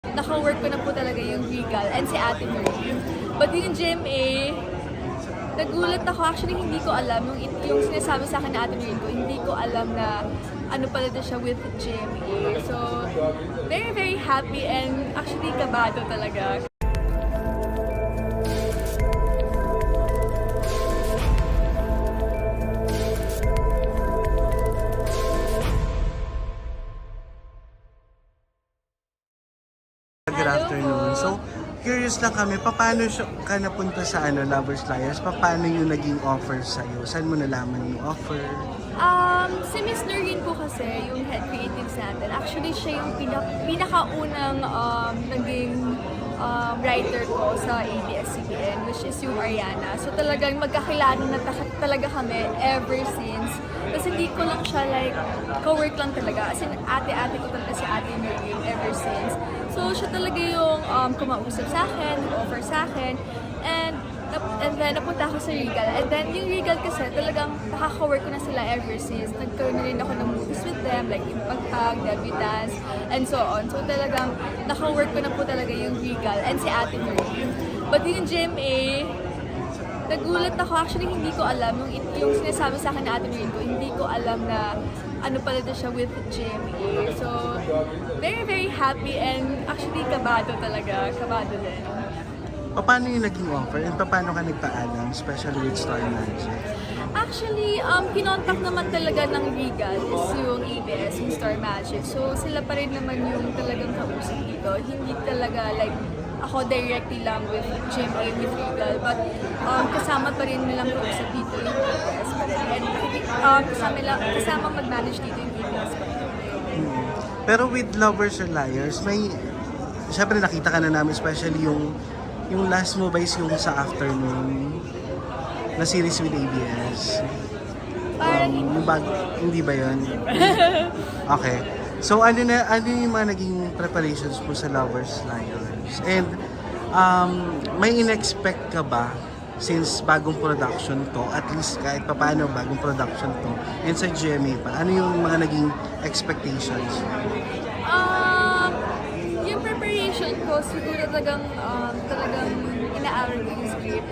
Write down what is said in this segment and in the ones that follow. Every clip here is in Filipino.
Naka-work ko na po talaga yung Regal and si Ate Marie. But yung GMA, nagulat ako. Actually, hindi ko alam. Yung sinasabi sa akin na Ate Marie ko, hindi ko alam na ano pala din siya with GMA. So, very, very happy and actually kabado talaga. Good afternoon. So, curious lang kami, paano ka napunta sa Lovers Liars? Paano yung naging offer sa'yo? Saan mo nalaman yung offer? Si Miss Noreen po kasi, yung head creatives natin, actually siya yung pinakaunang naging writer ko sa ABS-CBN, which is yung Ariana. So talagang magkakilala na talaga kami ever since. Kasi hindi ko lang siya like, co-work lang talaga. As in, ate-ate ko talaga si Ate Noreen ever since. So siya talaga yung kumausap sa akin, nag-offer sa akin, and then napunta ako sa Regal. And then yung Regal kasi talagang nakaka-work ko na sila ever since. Nagkaroon na rin ako ng movies with them, like Impagtag, Debutants, and so on. So talagang naka-work ko na po talaga yung Regal and si Ate Marie. But yung GMA, nagulat ako. Actually, hindi ko alam. Yung sinasabi sa akin na Ate Marie ko, hindi ko alam na ano pala din siya with GMA. So, very, very happy and actually kabado talaga. Kabado din. Paano yung naging offer? And paano ka nagpaalam, especially with Star Magic? Actually, kinontak naman talaga ng Regal is yung ABS, yung Star Magic. So, sila pa rin naman yung talagang kausap dito. Hindi talaga like ako directly lang with GMA, with Regal. But kasama pa rin nilang kausap dito yung ABS pa rin. And kasama mag-manage dito yung ABS pa rin. Pero with Lovers and Liars, syempre nakita ka na namin, especially yung last mo ba is yung sa afternoon na series with ABS? Parang hindi ba yun? Okay. So ano yung mga naging preparations mo sa Lovers Liars? And may in-expect ka ba since bagong production to, at least kahit paano bagong production to, and sa GMA pa, ano yung mga naging expectations? Yung preparation ko, siguro talagang ina-aral ko yung script.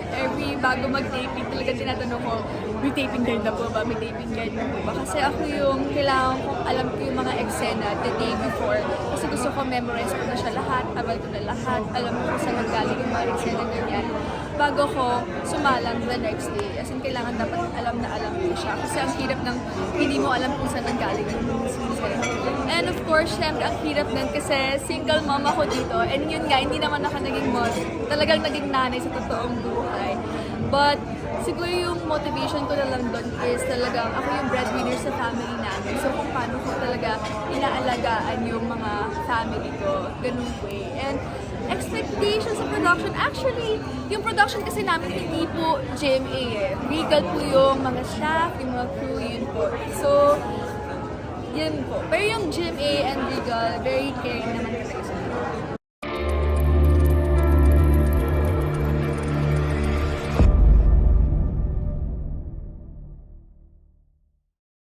Bago mag-taping, talaga tinatanong ko, may taping guide na po ba? May taping guide na po ba? Kasi ako yung kailangan kong alam ko yung mga eksena the day before. Kasi gusto ko memorize ko na siya lahat, tabal ko na lahat, alam ko kung saan nanggaling yung mga eksena ganyan. Bago ko sumalang the next day. As in, kailangan dapat alam na alam ko siya. Kasi ang hirap ng hindi mo alam kung saan nanggaling yung season. And of course, syempre, ang hirap din kasi single mom ako dito. And yun nga, hindi naman ako naging mom. Talagang naging nanay sa totoong buhay. But siguro yung motivation ko na lang doon is talagang ako yung breadwinner sa family namin. So kung paano ko talaga inaalagaan yung mga family ko, ganun way. And expectations sa production, actually, yung production kasi namin hindi po GMA eh. Regal po yung mga staff, yung mga crew, yun po. So, yun po. Pero yung GMA and Regal, very caring naman